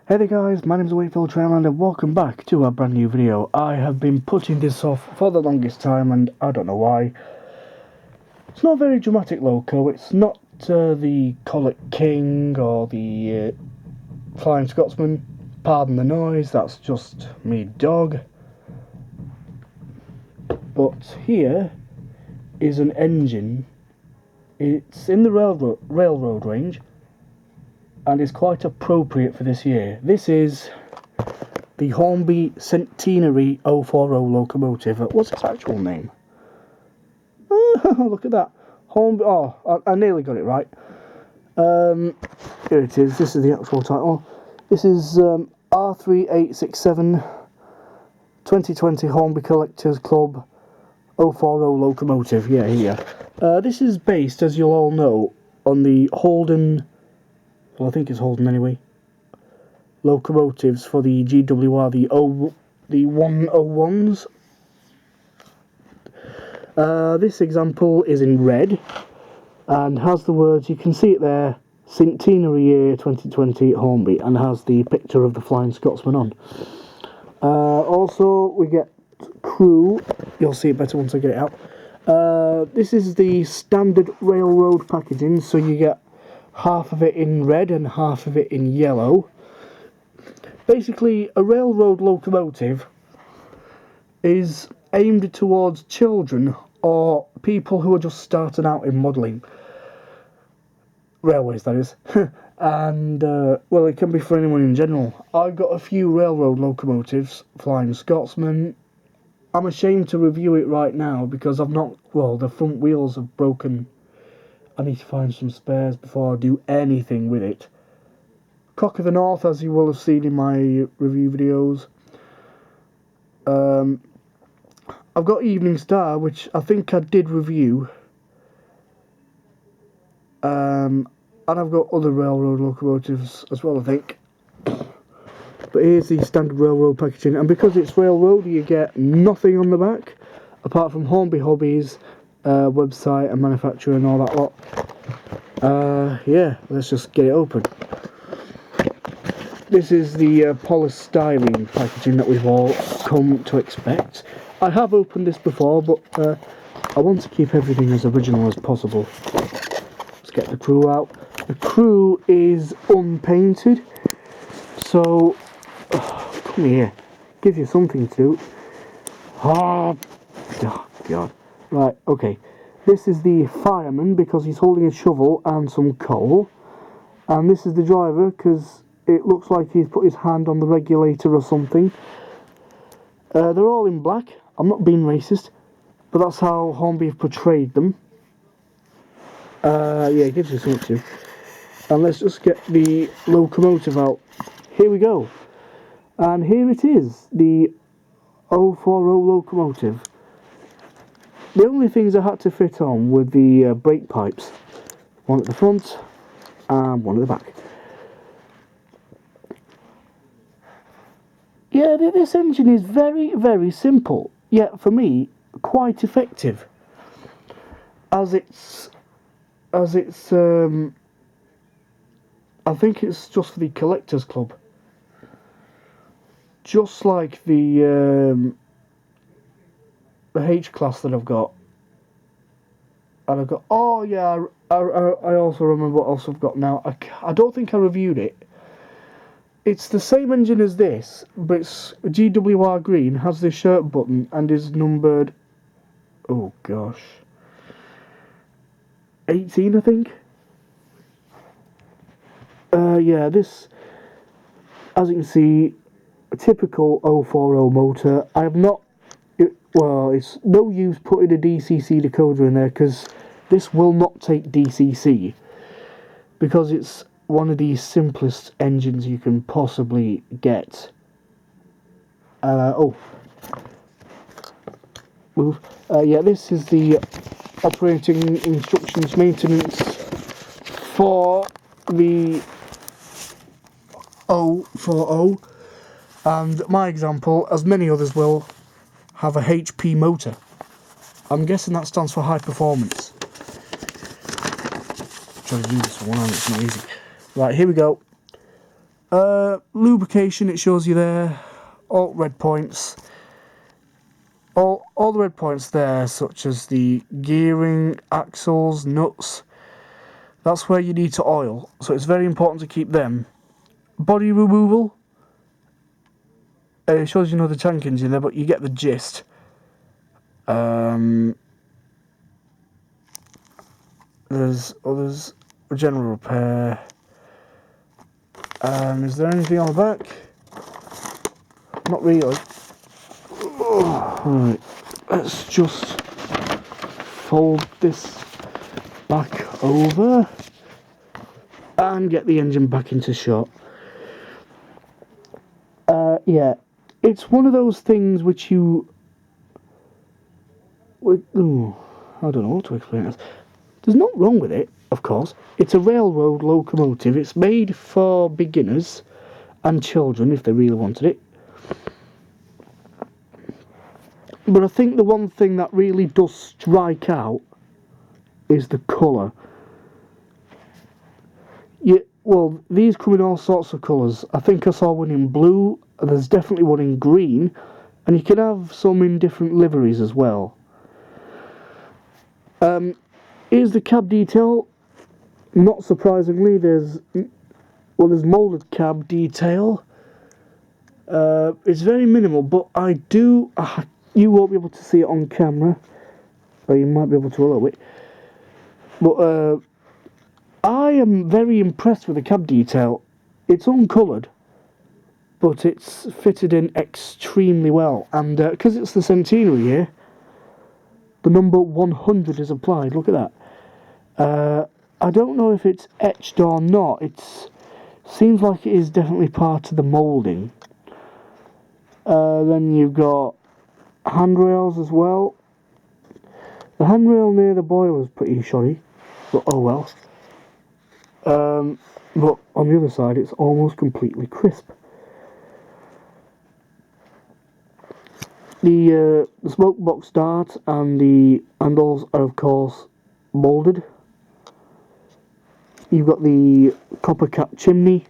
Hey there guys, my name is Wakefield Trailland and welcome back to a brand new video. I have been putting this off for the longest time and I don't know why. It's not a very dramatic loco, it's not the Colic King or the Flying Scotsman. Pardon the noise, that's just me dog. But here is an engine. It's in the railroad range and is quite appropriate for this year. This is the Hornby Centenary 040 locomotive. What's its actual name? Oh, look at that. Hornby. Oh, I nearly got it right. Here it is. This is the actual title. This is R3867 2020 Hornby Collectors Club 040 locomotive. Yeah, here. This is based, as you'll all know, on the Holden. Well, I think it's Holden anyway. Locomotives for the GWR, the 101s. This example is in red and has the words, you can see it there, Centenary Year 2020 Hornby, and has the picture of the Flying Scotsman on. Also, we get crew. You'll see it better once I get it out. This is the standard railroad packaging, so you get half of it in red and half of it in yellow. Basically, a railroad locomotive is aimed towards children or people who are just starting out in modelling. Railways, that is. And, well, it can be for anyone in general. I've got a few railroad locomotives, Flying Scotsman. I'm ashamed to review it right now because I've not, well, the front wheels have broken. I need to find some spares before I do anything with it. Cock of the North, as you will have seen in my review videos. I've got Evening Star, which I think I did review. And I've got other railroad locomotives as well, I think. But here's the standard railroad packaging, and because it's railroad, you get nothing on the back apart from Hornby Hobbies, website and manufacturer and all that lot. Yeah, let's just get it open. This is the polystyrene packaging that we've all come to expect. I have opened this before, but I want to keep everything as original as possible. Let's get the crew out. The crew is unpainted, so come here, gives you something to do. Oh God. Right, okay. This is the fireman because he's holding a shovel and some coal, and this is the driver because it looks like he's put his hand on the regulator or something. They're all in black. I'm not being racist, but that's how Hornby have portrayed them. Yeah, it gives you something to. And let's just get the locomotive out. Here we go. And here it is, the 040 locomotive. The only things I had to fit on were the brake pipes. One at the front and one at the back. Yeah, this engine is very, very simple, yet for me, quite effective. As it's I think it's just for the Collectors Club. Just like the H-Class that I've got. And I've got, oh yeah, I also remember what else I've got now. I don't think I reviewed it. It's the same engine as this, but it's GWR green, has the shirt button, and is numbered, oh gosh, 18 I think. Yeah, this, as you can see, a typical 040 motor. I have not, well, it's no use putting a DCC decoder in there, because this will not take DCC, because it's one of the simplest engines you can possibly get. Move. Yeah, this is the operating instructions maintenance for the 040, and my example, as many others will, have a HP motor. I'm guessing that stands for high performance. Try to do this one hand, it's not easy. Right, here we go. Lubrication, it shows you there, all red points. All the red points there, such as the gearing, axles, nuts, that's where you need to oil, so it's very important to keep them. Body removal, it shows you know the tank engine there, but you get the gist. There's others, general repair. Is there anything on the back? Not really. Right, let's just fold this back over and get the engine back into shot. Yeah, it's one of those things which you... I don't know how to explain this. There's nothing wrong with it, of course. It's a railroad locomotive. It's made for beginners and children if they really wanted it. But I think the one thing that really does strike out is the colour. Yeah, well, these come in all sorts of colours. I think I saw one in blue, there's definitely one in green, and you can have some in different liveries as well. Here's the cab detail. Not surprisingly, there's moulded cab detail. It's very minimal, but you won't be able to see it on camera, or you might be able to a little bit. But I am very impressed with the cab detail. It's uncoloured, but it's fitted in extremely well. And because it's the centenary year, the number 100 is applied. Look at that. I don't know if it's etched or not. It seems like it is definitely part of the moulding. Then you've got handrails as well. The handrail near the boiler is pretty shoddy, but oh well. But on the other side, it's almost completely crisp. The smoke box dart and the handles are of course moulded. You've got the copper cap chimney,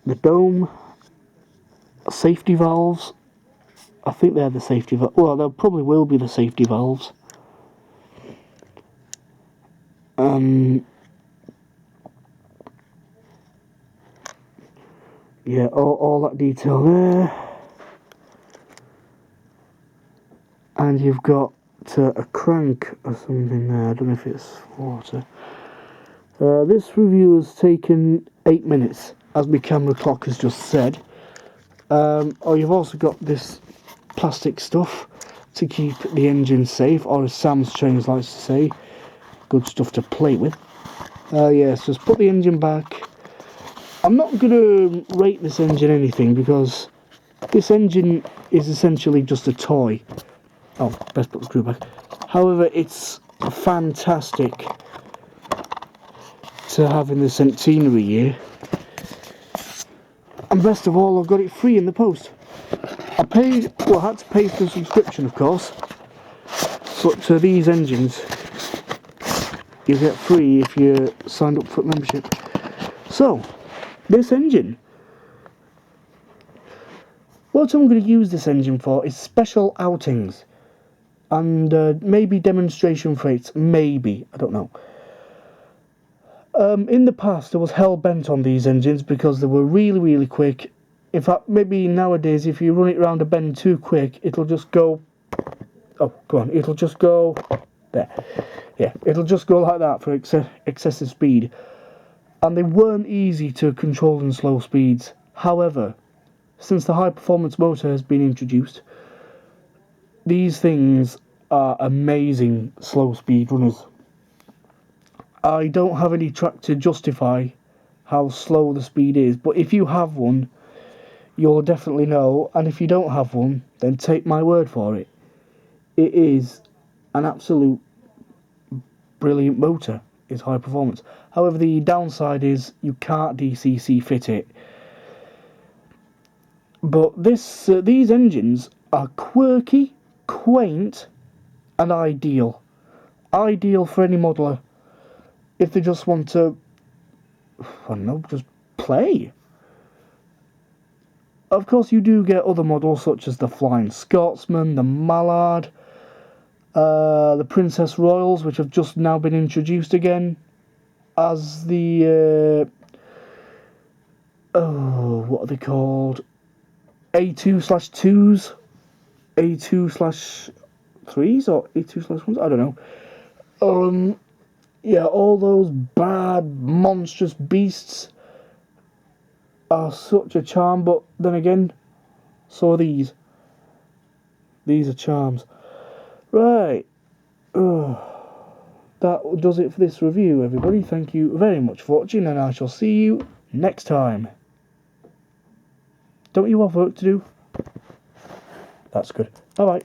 the dome, safety valves. I think they're the safety valves. Well, there probably will be the safety valves. Yeah, all that detail there. And you've got a crank or something there. I don't know if it's water. This review has taken 8 minutes, as my camera clock has just said. You've also got this plastic stuff to keep the engine safe, or as Sam's Trains likes to say, good stuff to play with. Yes, just put the engine back. I'm not going to rate this engine anything, because this engine is essentially just a toy. Oh, best put the screw back. However, it's fantastic to have in the centenary year. And best of all, I've got it free in the post. I had to pay for the subscription, of course. But to these engines, you get free if you signed up for membership. So, this engine. What I'm going to use this engine for is special outings. And maybe demonstration freights. Maybe. I don't know. In the past, I was hell-bent on these engines because they were really, really quick. In fact, maybe nowadays, if you run it around a bend too quick, it'll just go... Oh, go on. It'll just go... There. Yeah, it'll just go like that for excessive speed. And they weren't easy to control in slow speeds. However, since the high-performance motor has been introduced, these things are amazing slow-speed runners. I don't have any track to justify how slow the speed is, but if you have one, you'll definitely know, and if you don't have one, then take my word for it. It is an absolute brilliant motor. It's high performance. However, the downside is you can't DCC fit it. But these engines are quirky, quaint, and ideal. Ideal for any modeller if they just want to, I don't know, just play. Of course, you do get other models such as the Flying Scotsman, the Mallard, the Princess Royals, which have just now been introduced again as the what are they called? A2/2s, A2/3s, or A2/1s? I don't know. Yeah, all those bad, monstrous beasts are such a charm, but then again, so are these. These are charms. Right. That does it for this review, everybody. Thank you very much for watching, and I shall see you next time. Don't you have work to do? That's good. Bye-bye.